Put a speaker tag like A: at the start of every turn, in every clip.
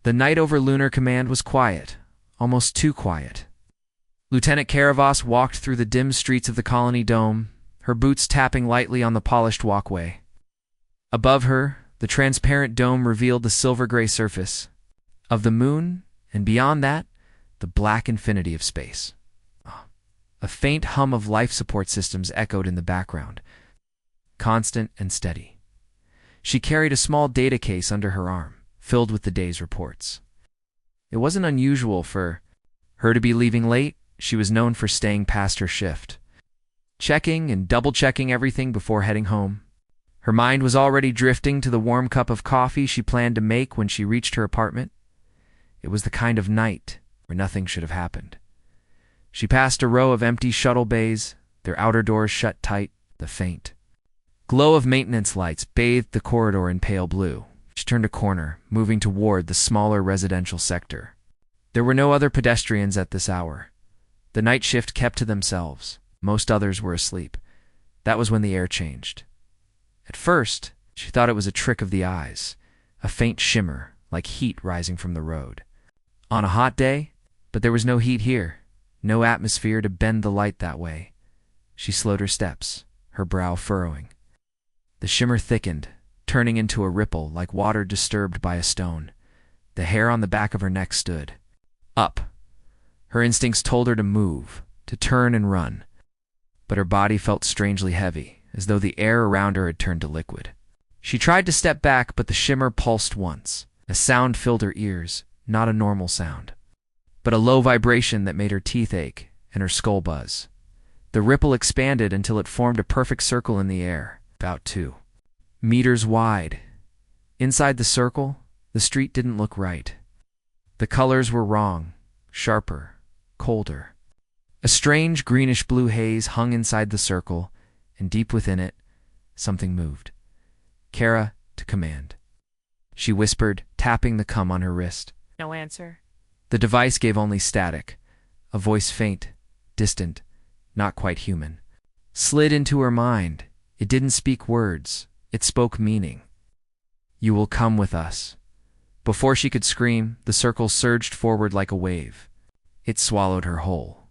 A: The night over Lunar Command was quiet, almost too quiet. Lieutenant Karavas walked through the dim streets of the colony dome, her boots tapping lightly on the polished walkway. Above her, the transparent dome revealed the silver-gray surface of the moon, and beyond that, the black infinity of space. A faint hum of life support systems echoed in the background, constant and steady. She carried a small data case under her arm, filled with the day's reports. It wasn't unusual for her to be leaving late. She was known for staying past her shift, checking and double-checking everything before heading home. Her mind was already drifting to the warm cup of coffee she planned to make when she reached her apartment. It was the kind of night where nothing should have happened. She passed a row of empty shuttle bays, their outer doors shut tight. The faint glow of maintenance lights bathed the corridor in pale blue. She turned a corner, moving toward the smaller residential sector. There were no other pedestrians at this hour. The night shift kept to themselves. Most others were asleep. That was when the air changed. At first, she thought it was a trick of the eyes, a faint shimmer, like heat rising from the road. On a hot day, but there was no heat here, no atmosphere to bend the light that way. She slowed her steps, her brow furrowing. The shimmer thickened, turning into a ripple like water disturbed by a stone. The hair on the back of her neck stood up. Her instincts told her to move, to turn and run. But her body felt strangely heavy, as though the air around her had turned to liquid. She tried to step back, but the shimmer pulsed once. A sound filled her ears, not a normal sound, but a low vibration that made her teeth ache and her skull buzz. The ripple expanded until it formed a perfect circle in the air, about 2 meters wide. Inside the circle, the street didn't look right. The colors were wrong, sharper, colder. A strange greenish-blue haze hung inside the circle, and deep within it, something moved. Kara to command. She whispered, tapping the cum on her wrist.
B: No answer.
A: The device gave only static, a voice faint, distant, not quite human. Slid into her mind. It didn't speak words. It spoke meaning. You will come with us. Before she could scream, the circle surged forward like a wave. It swallowed her whole.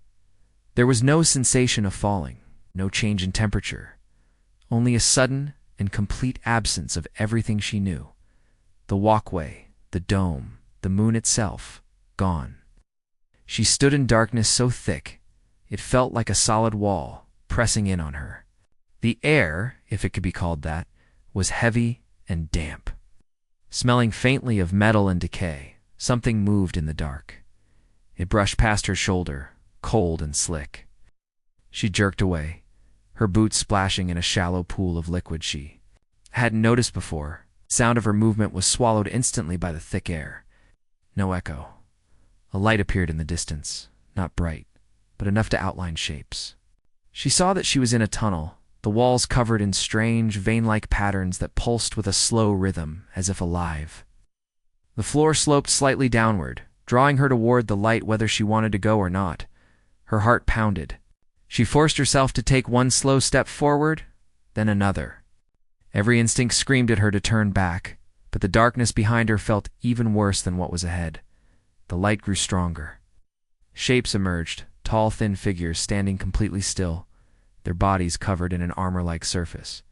A: There was no sensation of falling, no change in temperature, only a sudden and complete absence of everything she knew. The walkway, the dome, the moon itself, gone. She stood in darkness so thick, it felt like a solid wall, pressing in on her. The air, if it could be called that, was heavy and damp. Smelling faintly of metal and decay, something moved in the dark. It brushed past her shoulder, cold and slick. She jerked away, her boots splashing in a shallow pool of liquid she hadn't noticed before. Sound of her movement was swallowed instantly by the thick air. No echo. A light appeared in the distance, not bright, but enough to outline shapes. She saw that she was in a tunnel, the walls covered in strange, vein-like patterns that pulsed with a slow rhythm, as if alive. The floor sloped slightly downward, drawing her toward the light whether she wanted to go or not. Her heart pounded. She forced herself to take one slow step forward, then another. Every instinct screamed at her to turn back, but the darkness behind her felt even worse than what was ahead. The light grew stronger. Shapes emerged, tall, thin figures standing completely still, their bodies covered in an armor-like surface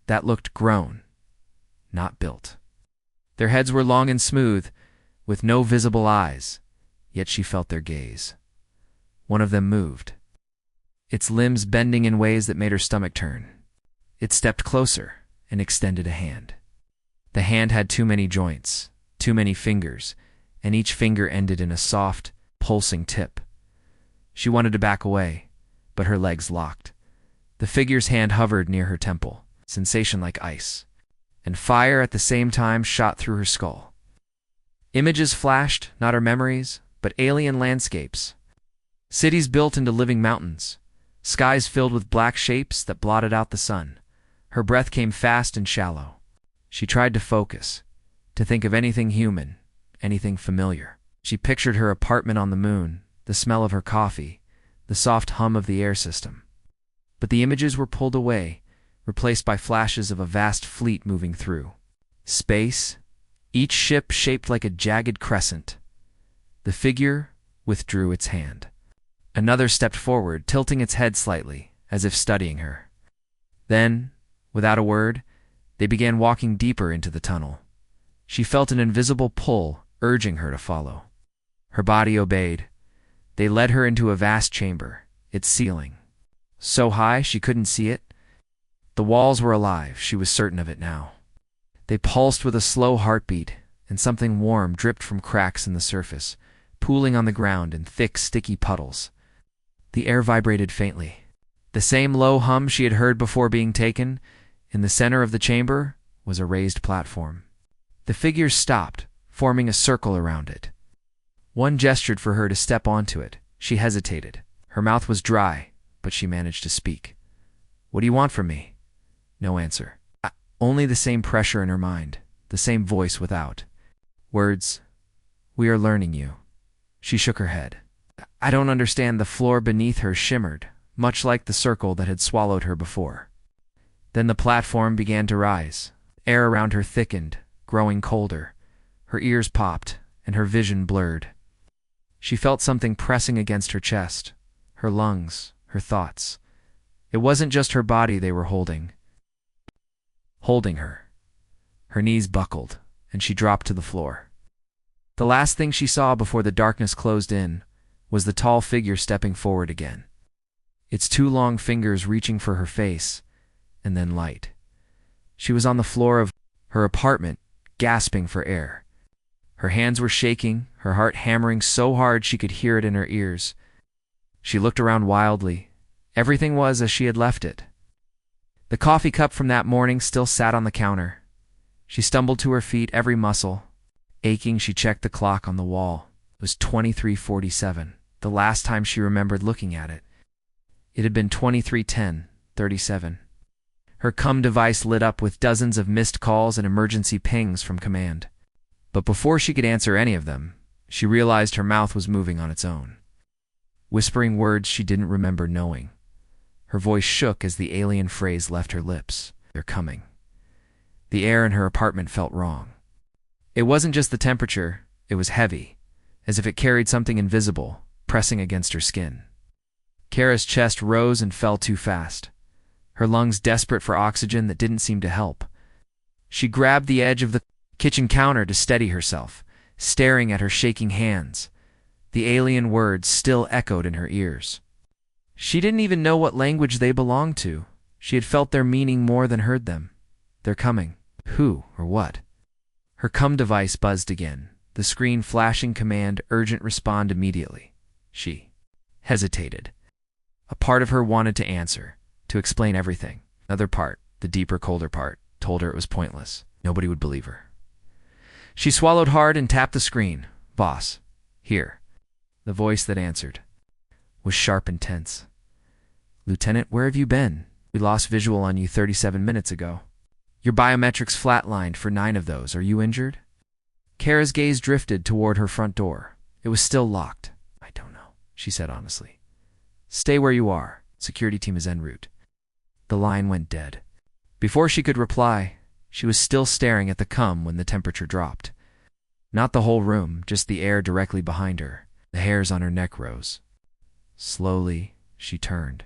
A: that looked grown, not built. Their heads were long and smooth, with no visible eyes, yet she felt their gaze. One of them moved, its limbs bending in ways that made her stomach turn. It stepped closer and extended a hand. The hand had too many joints, too many fingers, and each finger ended in a soft, pulsing tip. She wanted to back away, but her legs locked. The figure's hand hovered near her temple, sensation like ice, and fire at the same time shot through her skull. Images flashed, not her memories, but alien landscapes. Cities built into living mountains, skies filled with black shapes that blotted out the sun. Her breath came fast and shallow. She tried to focus, to think of anything human, anything familiar. She pictured her apartment on the moon, the smell of her coffee, the soft hum of the air system. But the images were pulled away, replaced by flashes of a vast fleet moving through space, each ship shaped like a jagged crescent. The figure withdrew its hand. Another stepped forward, tilting its head slightly, as if studying her. Then, without a word, they began walking deeper into the tunnel. She felt an invisible pull, urging her to follow. Her body obeyed. They led her into a vast chamber, its ceiling so high she couldn't see it. The walls were alive, she was certain of it now. They pulsed with a slow heartbeat, and something warm dripped from cracks in the surface, pooling on the ground in thick, sticky puddles. The air vibrated faintly. The same low hum she had heard before being taken. In the center of the chamber was a raised platform. The figures stopped, forming a circle around it. One gestured for her to step onto it. She hesitated. Her mouth was dry, but she managed to speak. "What do you want from me?" No answer. Only the same pressure in her mind, the same voice without. Words, "We are learning you." She shook her head. "I don't understand." The floor beneath her shimmered, much like the circle that had swallowed her before. Then the platform began to rise. Air around her thickened, growing colder. Her ears popped, and her vision blurred. She felt something pressing against her chest, her lungs, her thoughts. It wasn't just her body they were holding her. Her knees buckled, and she dropped to the floor. The last thing she saw before the darkness closed in was the tall figure stepping forward again, its two long fingers reaching for her face, and then light. She was on the floor of her apartment, gasping for air. Her hands were shaking, her heart hammering so hard she could hear it in her ears. She looked around wildly. Everything was as she had left it. The coffee cup from that morning still sat on the counter. She stumbled to her feet, every muscle aching. She checked the clock on the wall. It was 23:47, the last time she remembered looking at it. It had been 23:10:37. Her CUM device lit up with dozens of missed calls and emergency pings from command. But before she could answer any of them, she realized her mouth was moving on its own, whispering words she didn't remember knowing. Her voice shook as the alien phrase left her lips. "They're coming." The air in her apartment felt wrong. It wasn't just the temperature, it was heavy, as if it carried something invisible, pressing against her skin. Kara's chest rose and fell too fast, her lungs desperate for oxygen that didn't seem to help. She grabbed the edge of the kitchen counter to steady herself, staring at her shaking hands. The alien words still echoed in her ears. She didn't even know what language they belonged to. She had felt their meaning more than heard them. "They're coming." Who or what? Her CUM device buzzed again, the screen flashing command urgent respond immediately. She hesitated. A part of her wanted to answer, to explain everything. Another part, the deeper, colder part, told her it was pointless. Nobody would believe her. She swallowed hard and tapped the screen. "Boss, here." The voice that answered was sharp and tense. "Lieutenant, where have you been? We lost visual on you 37 minutes ago. Your biometrics flatlined for 9 of those. Are you injured?" Kara's gaze drifted toward her front door. It was still locked. "I don't know," she said honestly. "Stay where you are. Security team is en route." The line went dead. Before she could reply, she was still staring at the CUM when the temperature dropped. Not the whole room, just the air directly behind her. The hairs on her neck rose. Slowly, she turned.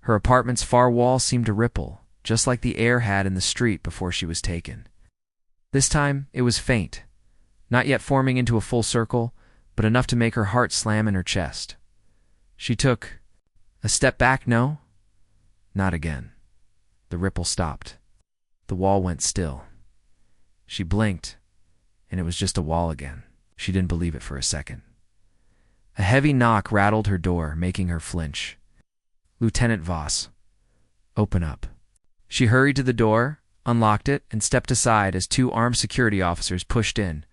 A: Her apartment's far wall seemed to ripple, just like the air had in the street before she was taken. This time, it was faint, not yet forming into a full circle, but enough to make her heart slam in her chest. She took a step back. No, not again. The ripple stopped. The wall went still. She blinked, and it was just a wall again. She didn't believe it for a second. A heavy knock rattled her door, making her flinch. "Lieutenant Voss, open up." She hurried to the door, unlocked it, and stepped aside as 2 armed security officers pushed in,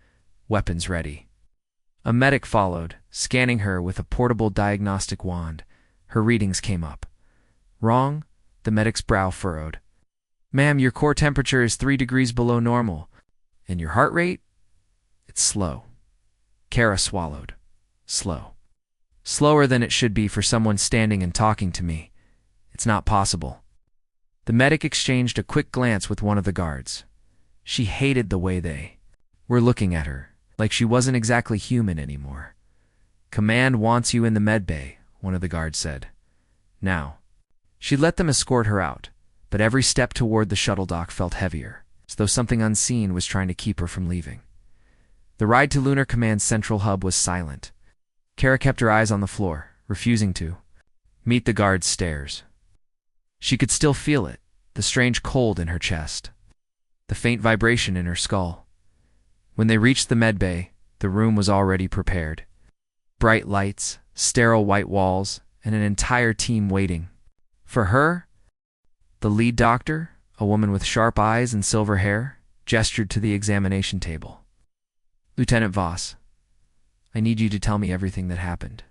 A: weapons ready. A medic followed, scanning her with a portable diagnostic wand. Her readings came up. "Wrong?" The medic's brow furrowed. "Ma'am, your core temperature is 3 degrees below normal. And your heart rate? It's slow." Kara swallowed. Slow. Slower than it should be for someone standing and talking to me. It's not possible. The medic exchanged a quick glance with one of the guards. She hated the way they were looking at her, like she wasn't exactly human anymore. "Command wants you in the medbay," one of the guards said. "Now." She let them escort her out, but every step toward the shuttle dock felt heavier, as though something unseen was trying to keep her from leaving. The ride to Lunar Command's central hub was silent. Kara kept her eyes on the floor, refusing to meet the guard's stares. She could still feel it, the strange cold in her chest, the faint vibration in her skull. When they reached the medbay, the room was already prepared. Bright lights, sterile white walls, and an entire team waiting. For her, the lead doctor, a woman with sharp eyes and silver hair, gestured to the examination table. "Lieutenant Voss, I need you to tell me everything that happened."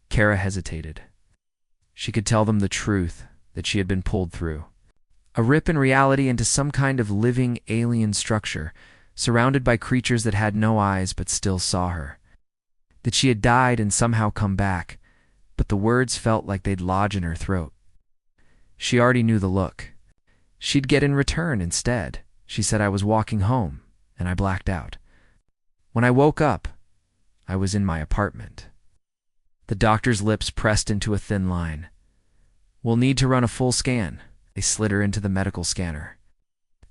A: Kara hesitated. She could tell them the truth, that she had been pulled through a rip in reality into some kind of living alien structure, surrounded by creatures that had no eyes but still saw her. That she had died and somehow come back, but the words felt like they'd lodge in her throat. She already knew the look. She'd get in return instead. She said, "I was walking home, and I blacked out. When I woke up, I was in my apartment." The doctor's lips pressed into a thin line. "We'll need to run a full scan." They slid her into the medical scanner.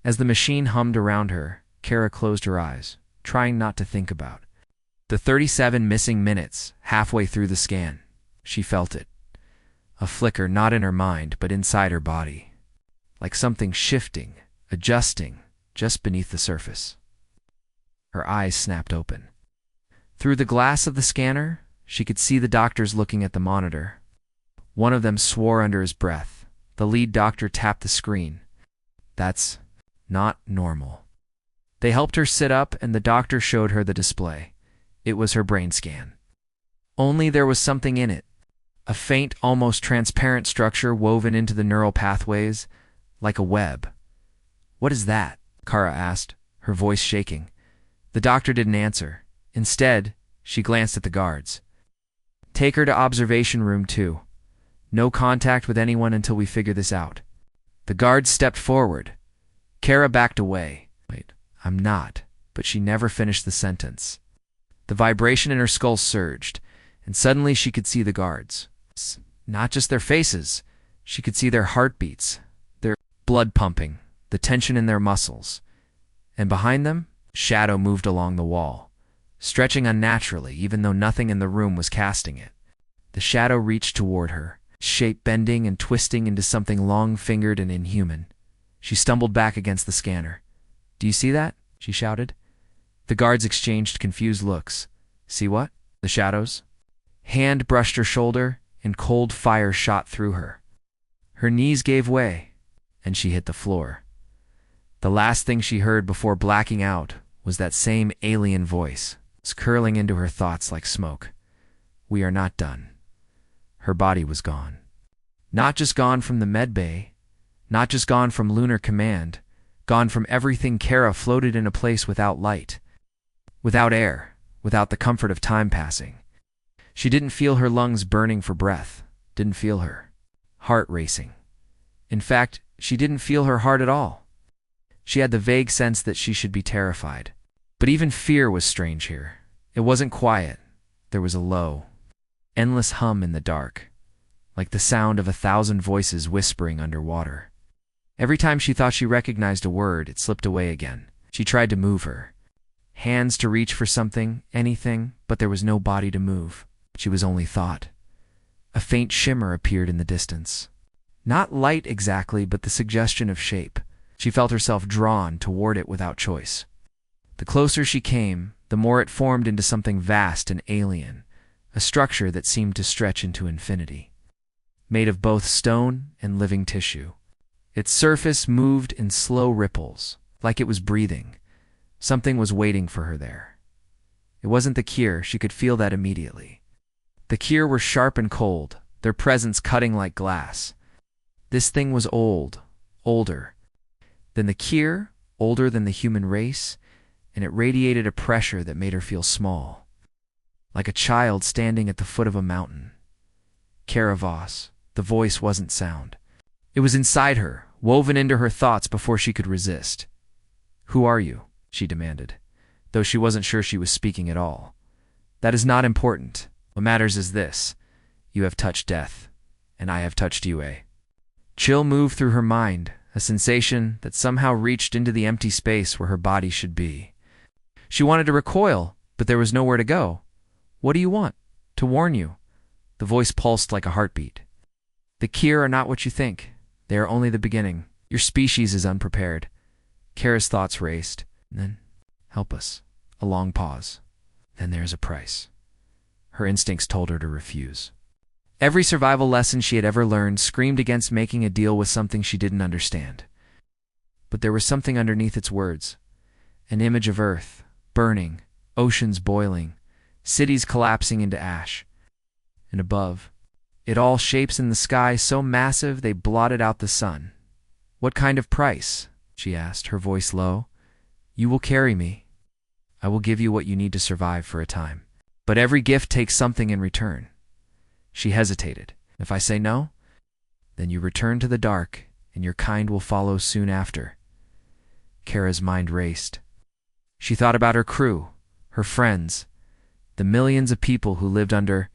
A: As the machine hummed around her, Kara closed her eyes, trying not to think about the 37 missing minutes halfway through the scan. She felt it. A flicker not in her mind, but inside her body. Like something shifting, adjusting, just beneath the surface. Her eyes snapped open. Through the glass of the scanner, she could see the doctors looking at the monitor. One of them swore under his breath. The lead doctor tapped the screen. "That's not normal." They helped her sit up, and the doctor showed her the display. It was her brain scan. Only there was something in it. A faint, almost transparent structure woven into the neural pathways, like a web. "What is that?" Kara asked, her voice shaking. The doctor didn't answer. Instead, she glanced at the guards. "Take her to observation room 2. No contact with anyone until we figure this out." The guards stepped forward. Kara backed away. "Wait, I'm not," but she never finished the sentence. The vibration in her skull surged, and suddenly she could see the guards. Not just their faces. She could see their heartbeats, their blood pumping, the tension in their muscles. And behind them, shadow moved along the wall, stretching unnaturally even though nothing in the room was casting it. The shadow reached toward her, shape bending and twisting into something long-fingered and inhuman. She stumbled back against the scanner. "Do you see that?" she shouted. The guards exchanged confused looks. "See what?" "The shadows." Hand brushed her shoulder, and cold fire shot through her. Her knees gave way, and she hit the floor. The last thing she heard before blacking out was that same alien voice, curling into her thoughts like smoke. "We are not done." Her body was gone. Not just gone from the medbay, not just gone from Lunar Command, gone from everything. Kara floated in a place without light, without air, without the comfort of time passing. She didn't feel her lungs burning for breath, didn't feel her heart racing. In fact, she didn't feel her heart at all. She had the vague sense that she should be terrified. But even fear was strange here. It wasn't quiet. There was a low, endless hum in the dark, like the sound of 1,000 voices whispering underwater. Every time she thought she recognized a word, it slipped away again. She tried to move her hands to reach for something, anything, but there was no body to move. She was only thought. A faint shimmer appeared in the distance. Not light exactly, but the suggestion of shape. She felt herself drawn toward it without choice. The closer she came, the more it formed into something vast and alien, a structure that seemed to stretch into infinity, made of both stone and living tissue. Its surface moved in slow ripples, like it was breathing. Something was waiting for her there. It wasn't the Kyr, she could feel that immediately. The Kyr were sharp and cold, their presence cutting like glass. This thing was old, older than the Kyr, older than the human race, and it radiated a pressure that made her feel small, like a child standing at the foot of a mountain. Kara Voss. The voice wasn't sound. It was inside her, woven into her thoughts before she could resist. "Who are you?" she demanded. though she wasn't sure she was speaking at all. That is not important. What matters is this. You have touched death, and I have touched you, eh? Chill moved through her mind, a sensation that somehow reached into the empty space where her body should be. She wanted to recoil, but there was nowhere to go. What do you want? To warn you. The voice pulsed like a heartbeat. The Kier are not what you think. They are only the beginning. Your species is unprepared. Kara's thoughts raced. And then, help us. A long pause. Then there is a price. Her instincts told her to refuse. Every survival lesson she had ever learned screamed against making a deal with something she didn't understand. But there was something underneath its words. An image of Earth, burning, oceans boiling, cities collapsing into ash. And above, it all shapes in the sky so massive they blotted out the sun. What kind of price? She asked, her voice low. You will carry me. I will give you what you need to survive for a time. But every gift takes something in return. She hesitated. If I say no, then you return to the dark, and your kind will follow soon after. Kara's mind raced. She thought about her crew, her friends, the millions of people who lived under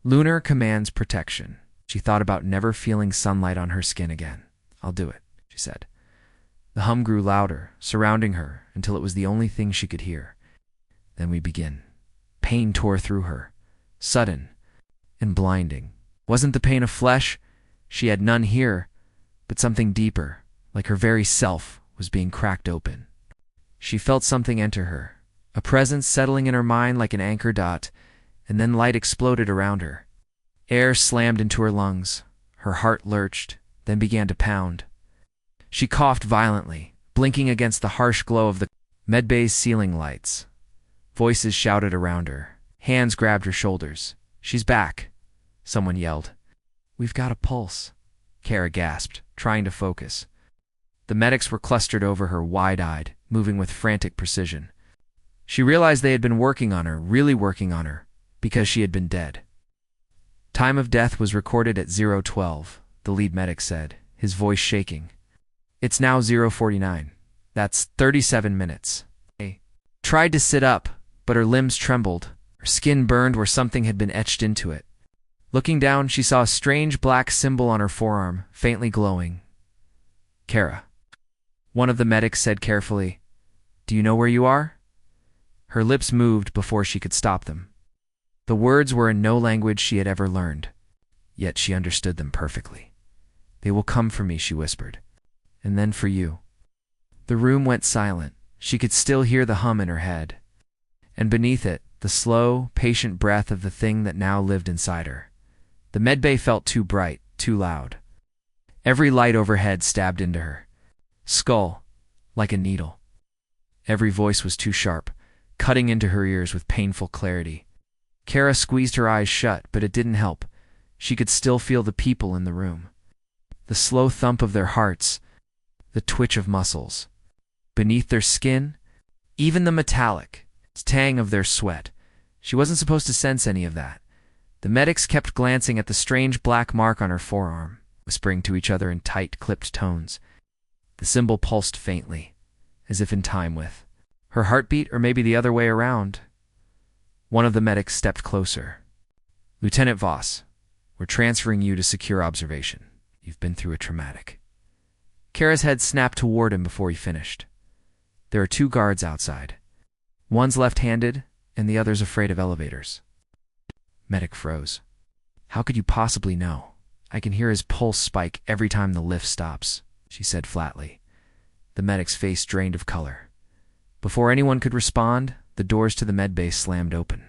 A: Lunar Command's protection. She thought about never feeling sunlight on her skin again. I'll do it, she said. The hum grew louder, surrounding her, until it was the only thing she could hear. Then we begin. Pain tore through her, sudden and blinding. Wasn't the pain of flesh? She had none here, but something deeper, like her very self, was being cracked open. She felt something enter her, a presence settling in her mind like an anchor dot, and then light exploded around her. Air slammed into her lungs. Her heart lurched, then began to pound. She coughed violently, blinking against the harsh glow of the medbay's ceiling lights. Voices shouted around her. Hands grabbed her shoulders. She's back, someone yelled. We've got a pulse, Kara gasped, trying to focus. The medics were clustered over her, wide-eyed, moving with frantic precision. She realized they had been working on her, really working on her, because she had been dead. Time of death was recorded at 0:12, the lead medic said, his voice shaking. It's now 0:49. That's 37 minutes. She tried to sit up, but her limbs trembled. Her skin burned where something had been etched into it. Looking down, she saw a strange black symbol on her forearm, faintly glowing. Kara. One of the medics said carefully, Do you know where you are? Her lips moved before she could stop them. The words were in no language she had ever learned, yet she understood them perfectly. They will come for me, she whispered. And then for you. The room went silent. She could still hear the hum in her head. And beneath it, the slow, patient breath of the thing that now lived inside her. The medbay felt too bright, too loud. Every light overhead stabbed into her. Skull, like a needle. Every voice was too sharp, cutting into her ears with painful clarity. Kara squeezed her eyes shut, but it didn't help. She could still feel the people in the room. The slow thump of their hearts, the twitch of muscles. Beneath their skin, even the metallic tang of their sweat. She wasn't supposed to sense any of that. The medics kept glancing at the strange black mark on her forearm, whispering to each other in tight, clipped tones. The symbol pulsed faintly, as if in time with her heartbeat, or maybe the other way around. One of the medics stepped closer. Lieutenant Voss, we're transferring you to secure observation. You've been through a traumatic. Kara's head snapped toward him before he finished. There are 2 guards outside. One's left-handed, and the other's afraid of elevators. Medic froze. How could you possibly know? I can hear his pulse spike every time the lift stops, she said flatly. The medic's face drained of color. Before anyone could respond, the doors to the medbay slammed open.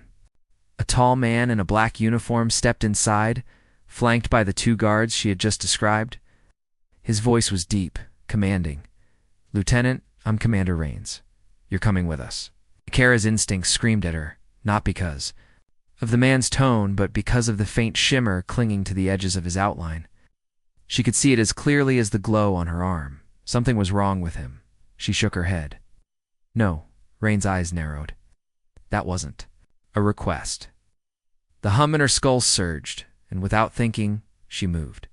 A: A tall man in a black uniform stepped inside, flanked by the 2 guards she had just described. His voice was deep, commanding. Lieutenant, I'm Commander Rains. You're coming with us. Kara's instincts screamed at her, not because of the man's tone, but because of the faint shimmer clinging to the edges of his outline. She could see it as clearly as the glow on her arm. Something was wrong with him. She shook her head. No, Rain's eyes narrowed. That wasn't a request. The hum in her skull surged, and without thinking, she moved.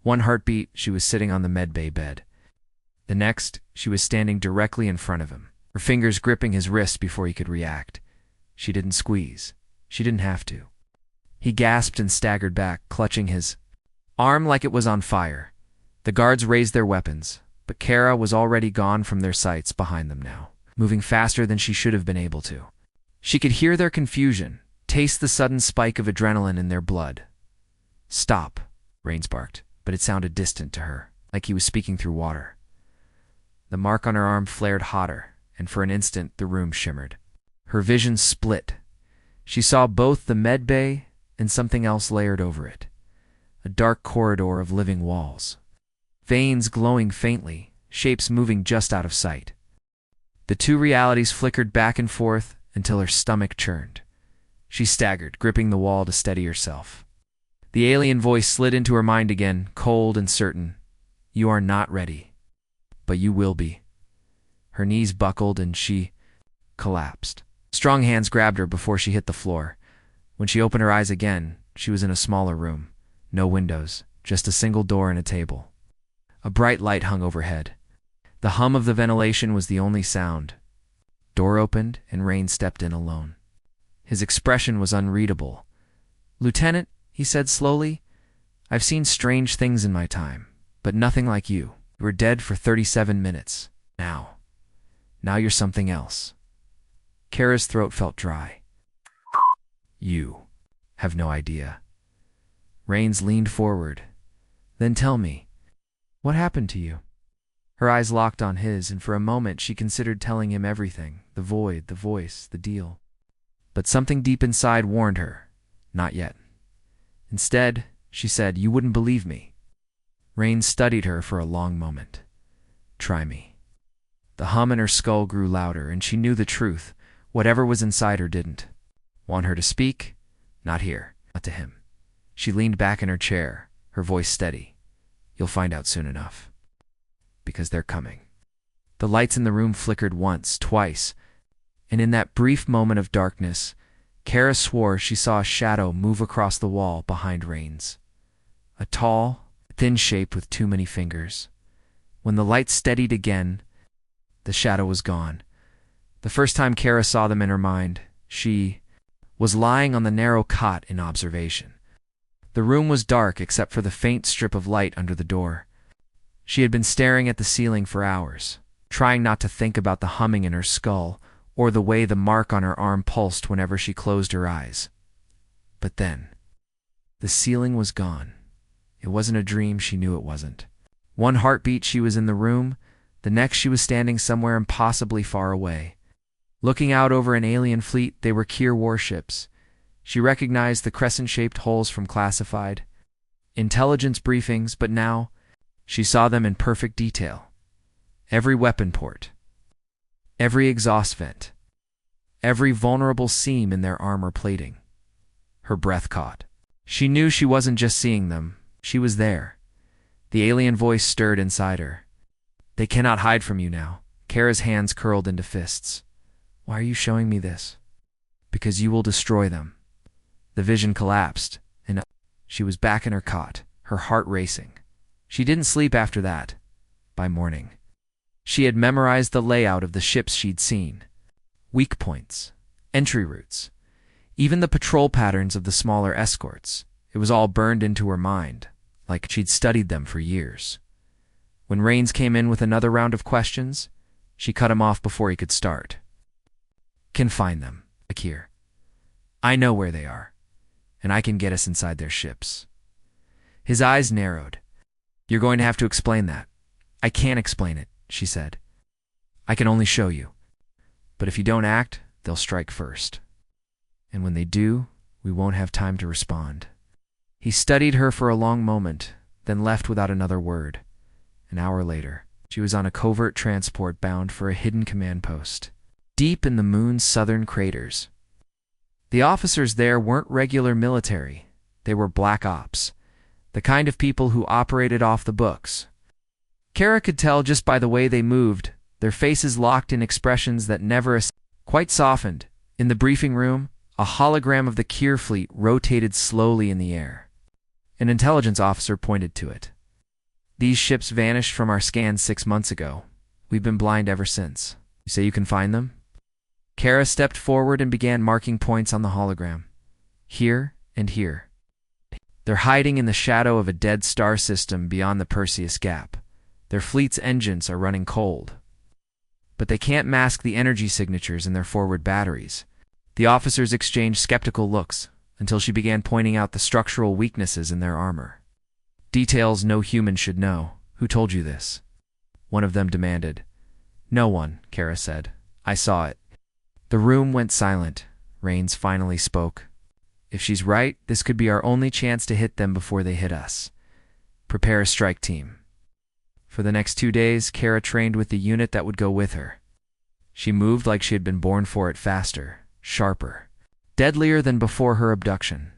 A: One heartbeat, she was sitting on the medbay bed. The next, she was standing directly in front of him. her fingers gripping his wrist before he could react. She didn't squeeze. She didn't have to. He gasped and staggered back, clutching his arm like it was on fire. The guards raised their weapons, but Kara was already gone from their sights behind them now, moving faster than she should have been able to. She could hear their confusion, taste the sudden spike of adrenaline in their blood. "Stop," Rains barked, but it sounded distant to her, like he was speaking through water. The mark on her arm flared hotter, and for an instant the room shimmered. Her vision split. She saw both the med bay and something else layered over it. A dark corridor of living walls. Veins glowing faintly, shapes moving just out of sight. The two realities flickered back and forth until her stomach churned. She staggered, gripping the wall to steady herself. The alien voice slid into her mind again, cold and certain. "You are not ready, but you will be." Her knees buckled and she collapsed. Strong hands grabbed her before she hit the floor. When she opened her eyes again, she was in a smaller room. No windows, just a single door and a table. A bright light hung overhead. The hum of the ventilation was the only sound. Door opened and Rain stepped in alone. His expression was unreadable. "Lieutenant," he said slowly, "I've seen strange things in my time, but nothing like you. You were dead for 37 minutes. Now you're something else." Kara's throat felt dry. "You have no idea." Rains leaned forward. "Then tell me, what happened to you?" Her eyes locked on his, and for a moment she considered telling him everything, the void, the voice, the deal. But something deep inside warned her, not yet. Instead, she said, "You wouldn't believe me." Rains studied her for a long moment. "Try me." The hum in her skull grew louder, and she knew the truth. Whatever was inside her didn't want her to speak. Not here, not to him. She leaned back in her chair, her voice steady. "You'll find out soon enough. Because they're coming." The lights in the room flickered once, twice, and in that brief moment of darkness, Kara swore she saw a shadow move across the wall behind Rains. A tall, thin shape with too many fingers. When the light steadied again, the shadow was gone. The first time Kara saw them in her mind, she was lying on the narrow cot in observation. The room was dark except for the faint strip of light under the door. She had been staring at the ceiling for hours, trying not to think about the humming in her skull or the way the mark on her arm pulsed whenever she closed her eyes. But then, the ceiling was gone. It wasn't a dream, she knew it wasn't. One heartbeat she was in the room, the next she was standing somewhere impossibly far away. Looking out over an alien fleet, they were Kier warships. She recognized the crescent-shaped holes from classified intelligence briefings, but now she saw them in perfect detail. Every weapon port, every exhaust vent, every vulnerable seam in their armor plating. Her breath caught. She knew she wasn't just seeing them, she was there. The alien voice stirred inside her. "They cannot hide from you now." Kara's hands curled into fists. "Why are you showing me this?" "Because you will destroy them." The vision collapsed, and she was back in her cot, her heart racing. She didn't sleep after that. By morning, she had memorized the layout of the ships she'd seen. Weak points, entry routes, even the patrol patterns of the smaller escorts. It was all burned into her mind, like she'd studied them for years. When Rains came in with another round of questions, she cut him off before he could start. "Can find them, Akir. I know where they are, and I can get us inside their ships." His eyes narrowed. "You're going to have to explain that." "I can't explain it," she said. "I can only show you. But if you don't act, they'll strike first. And when they do, we won't have time to respond." He studied her for a long moment, then left without another word. An hour later, she was on a covert transport bound for a hidden command post, deep in the moon's southern craters. The officers there weren't regular military. They were black ops, the kind of people who operated off the books. Kara could tell just by the way they moved, their faces locked in expressions that never quite softened. In the briefing room, a hologram of the Kier fleet rotated slowly in the air. An intelligence officer pointed to it. "These ships vanished from our scans 6 months ago. We've been blind ever since." You say you can find them? Kara stepped forward and began marking points on the hologram. Here and here. They're hiding in the shadow of a dead star system beyond the Perseus Gap. Their fleet's engines are running cold. But they can't mask the energy signatures in their forward batteries. The officers exchanged skeptical looks until she began pointing out the structural weaknesses in their armor. Details no human should know. Who told you this? One of them demanded. No one, Kara said. I saw it. The room went silent. Rains finally spoke. If she's right, this could be our only chance to hit them before they hit us. Prepare a strike team. For the next 2 days, Kara trained with the unit that would go with her. She moved like she had been born for it, faster, sharper, deadlier than before her abduction.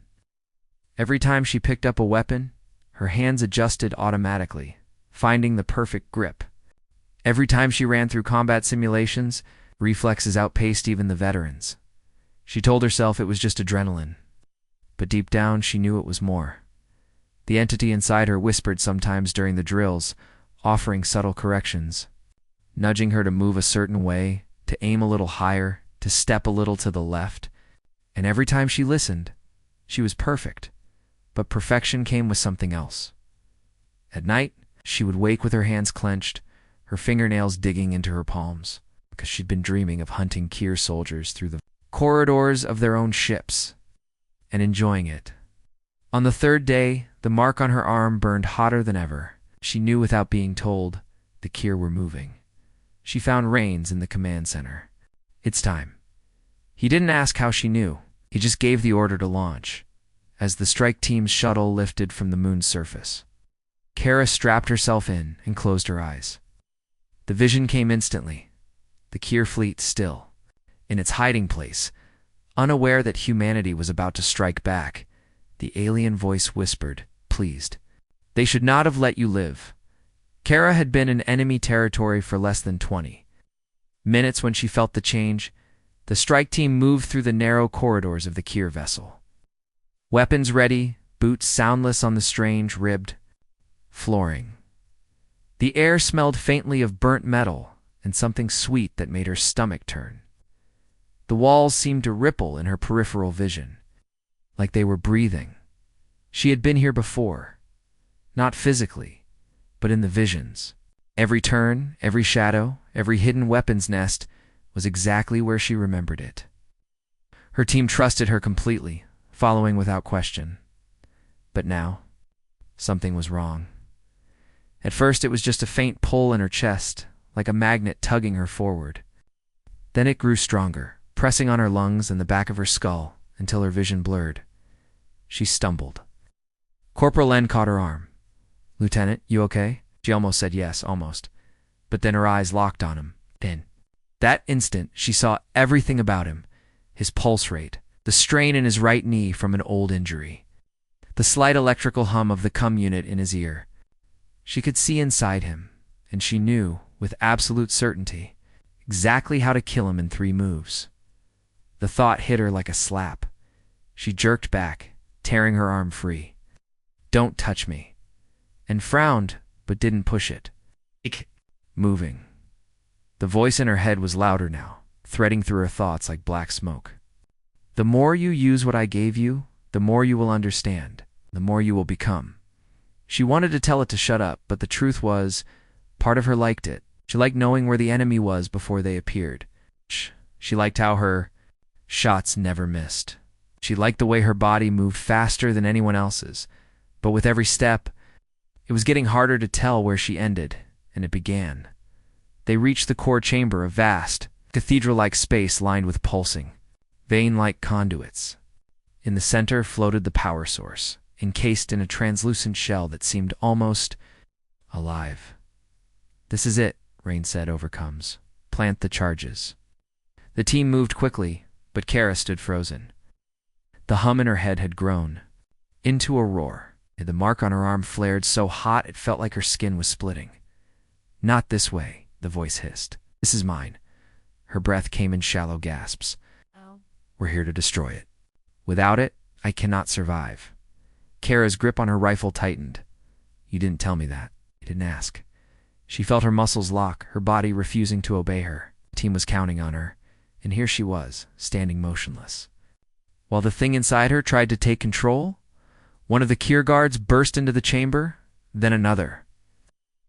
A: Every time she picked up a weapon, her hands adjusted automatically, finding the perfect grip. Every time she ran through combat simulations, reflexes outpaced even the veterans. She told herself it was just adrenaline, but deep down she knew it was more. The entity inside her whispered sometimes during the drills, offering subtle corrections, nudging her to move a certain way, to aim a little higher, to step a little to the left. And every time she listened, she was perfect. But perfection came with something else. At night, she would wake with her hands clenched, her fingernails digging into her palms, because she'd been dreaming of hunting Kier soldiers through the corridors of their own ships, and enjoying it. On the third day, the mark on her arm burned hotter than ever. She knew without being told the Kier were moving. She found Rains in the command center. It's time. He didn't ask how she knew. He just gave the order to launch, as the strike team's shuttle lifted from the moon's surface. Kara strapped herself in and closed her eyes. The vision came instantly. The Kier fleet still, in its hiding place, unaware that humanity was about to strike back. The alien voice whispered, pleased. They should not have let you live. Kara had been in enemy territory for less than 20 minutes when she felt the change. The strike team moved through the narrow corridors of the Kier vessel. Weapons ready, boots soundless on the strange, ribbed flooring. The air smelled faintly of burnt metal and something sweet that made her stomach turn. The walls seemed to ripple in her peripheral vision, like they were breathing. She had been here before. Not physically, but in the visions. Every turn, every shadow, every hidden weapons nest was exactly where she remembered it. Her team trusted her completely, following without question. But now, something was wrong. At first it was just a faint pull in her chest, like a magnet tugging her forward. Then it grew stronger, pressing on her lungs and the back of her skull until her vision blurred. She stumbled. Corporal N caught her arm. Lieutenant, you okay? She almost said yes, almost. But then her eyes locked on him. Then, that instant, she saw everything about him. His pulse rate, the strain in his right knee from an old injury, the slight electrical hum of the cum unit in his ear. She could see inside him, and she knew, with absolute certainty, exactly how to kill him in 3 moves. The thought hit her like a slap. She jerked back, tearing her arm free. Don't touch me. And frowned, but didn't push it. Moving. The voice in her head was louder now, threading through her thoughts like black smoke. The more you use what I gave you, the more you will understand, the more you will become. She wanted to tell it to shut up, but the truth was, part of her liked it. She liked knowing where the enemy was before they appeared. She liked how her shots never missed. She liked the way her body moved faster than anyone else's, but with every step, it was getting harder to tell where she ended, and it began. They reached the core chamber, a vast, cathedral-like space lined with pulsing, vein-like conduits. In the center floated the power source, encased in a translucent shell that seemed almost alive. This is it, Rain said, overcomes. Plant the charges. The team moved quickly, but Kara stood frozen. The hum in her head had grown into a roar. The mark on her arm flared so hot it felt like her skin was splitting. Not this way, the voice hissed. This is mine. Her breath came in shallow gasps.
B: Oh.
A: We're here to destroy it. Without it, I cannot survive. Kara's grip on her rifle tightened. You didn't tell me that. You didn't ask. She felt her muscles lock, her body refusing to obey her. Team was counting on her, and here she was, standing motionless. While the thing inside her tried to take control, one of the Kier guards burst into the chamber, then another,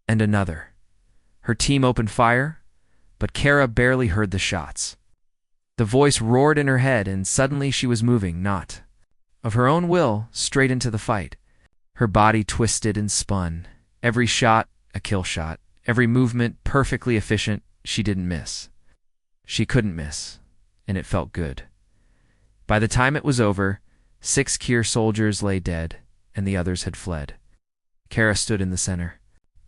A: and another. Her team opened fire, but Kara barely heard the shots. The voice roared in her head, and suddenly she was moving, not of her own will, straight into the fight. Her body twisted and spun. Every shot a kill shot. Every movement perfectly efficient. She didn't miss. She couldn't miss, and it felt good. By the time it was over, 6 Kier soldiers lay dead, and the others had fled. Kara stood in the center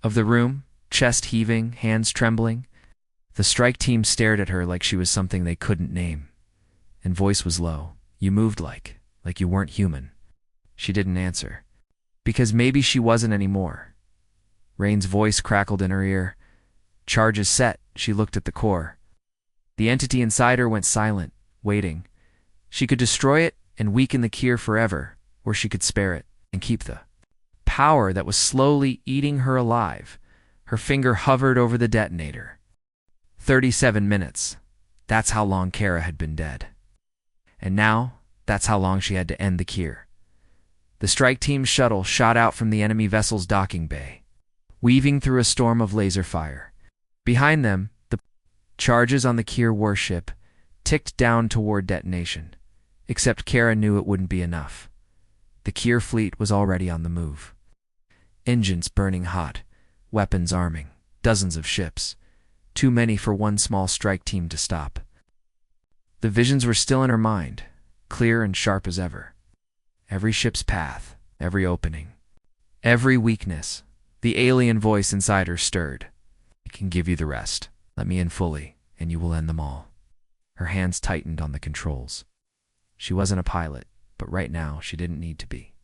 A: of the room, chest heaving, hands trembling. The strike team stared at her like she was something they couldn't name, and voice was low. You moved like you weren't human. She didn't answer, because maybe she wasn't anymore. Rain's voice crackled in her ear. Charges set, she looked at the core. The entity inside her went silent, waiting. She could destroy it and weaken the Kier forever, or she could spare it and keep the power that was slowly eating her alive. Her finger hovered over the detonator. 37 minutes. That's how long Kara had been dead. And now, that's how long she had to end the Kier. The strike team's shuttle shot out from the enemy vessel's docking bay, weaving through a storm of laser fire. Behind them, the charges on the Kier warship ticked down toward detonation, except Kara knew it wouldn't be enough. The Kier fleet was already on the move. Engines burning hot, weapons arming, dozens of ships. Too many for one small strike team to stop. The visions were still in her mind, clear and sharp as ever. Every ship's path, every opening, every weakness. The alien voice inside her stirred. I can give you the rest. Let me in fully, and you will end them all. Her hands tightened on the controls. She wasn't a pilot, but right now she didn't need to be.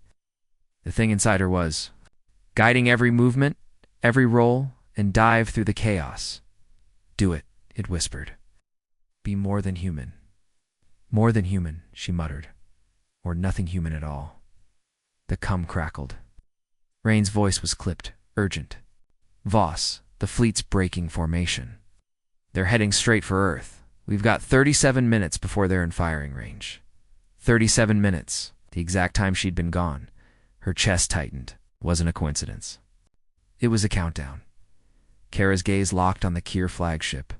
A: The thing inside her was guiding every movement, every roll, and dive through the chaos. Do it, it whispered. Be more than human. More than human, she muttered. Or nothing human at all. The cum crackled. Rain's voice was clipped, urgent. Voss, the fleet's breaking formation. They're heading straight for Earth. We've got 37 minutes before they're in firing range. 37 minutes, the exact time she'd been gone. Her chest tightened. Wasn't a coincidence. It was a countdown. Kara's gaze locked on the Kier flagship.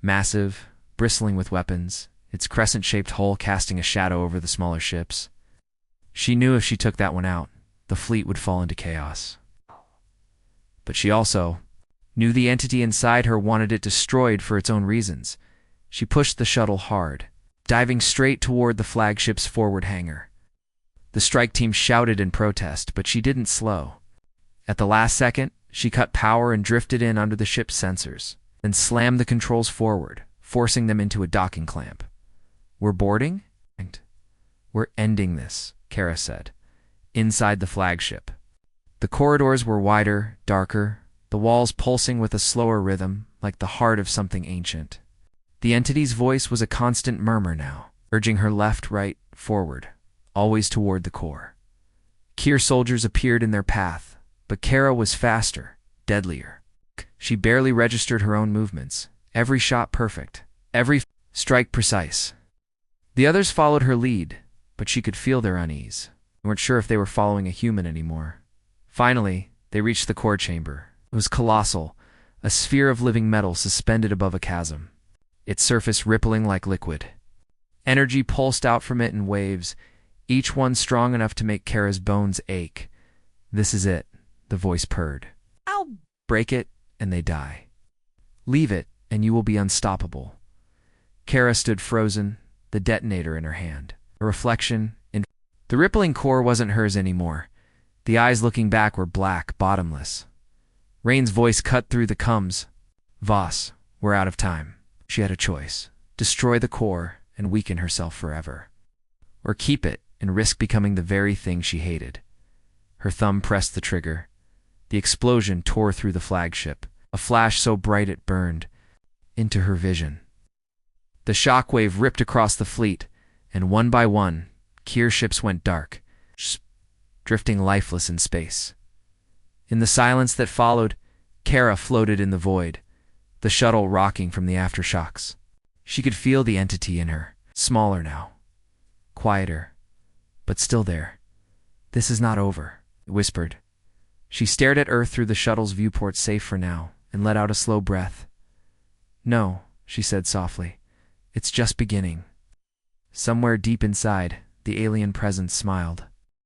A: Massive, bristling with weapons, its crescent-shaped hull casting a shadow over the smaller ships. She knew if she took that one out, the fleet would fall into chaos. But she also knew the entity inside her wanted it destroyed for its own reasons. She pushed the shuttle hard, diving straight toward the flagship's forward hangar. The strike team shouted in protest, but she didn't slow. At the last second, she cut power and drifted in under the ship's sensors, then slammed the controls forward, forcing them into a docking clamp. We're boarding? We're ending this, Kara said, inside the flagship. The corridors were wider, darker, the walls pulsing with a slower rhythm, like the heart of something ancient. The entity's voice was a constant murmur now, urging her left, right, forward, always toward the core. Kier soldiers appeared in their path, but Kara was faster, deadlier. She barely registered her own movements, every shot perfect, every strike precise. The others followed her lead, but she could feel their unease. They weren't sure if they were following a human anymore. Finally, they reached the core chamber. It was colossal, a sphere of living metal suspended above a chasm, its surface rippling like liquid. Energy pulsed out from it in waves, each one strong enough to make Kara's bones ache. This is it, the voice purred. I'll break it, and they die. Leave it, and you will be unstoppable. Kara stood frozen, the detonator in her hand, a reflection in... The rippling core wasn't hers anymore. The eyes looking back were black, bottomless. Rain's voice cut through the cums. Voss, we're out of time. She had a choice. Destroy the core and weaken herself forever. Or keep it and risk becoming the very thing she hated. Her thumb pressed the trigger. The explosion tore through the flagship, a flash so bright it burned into her vision. The shockwave ripped across the fleet, and one by one, Kier ships went dark, drifting lifeless in space. In the silence that followed, Kara floated in the void, the shuttle rocking from the aftershocks. She could feel the entity in her, smaller now, quieter, but still there. "This is not over," it whispered. She stared at Earth through the shuttle's viewport, safe for now, and let out a slow breath. "No," she said softly. "It's just beginning." Somewhere deep inside, the alien presence smiled.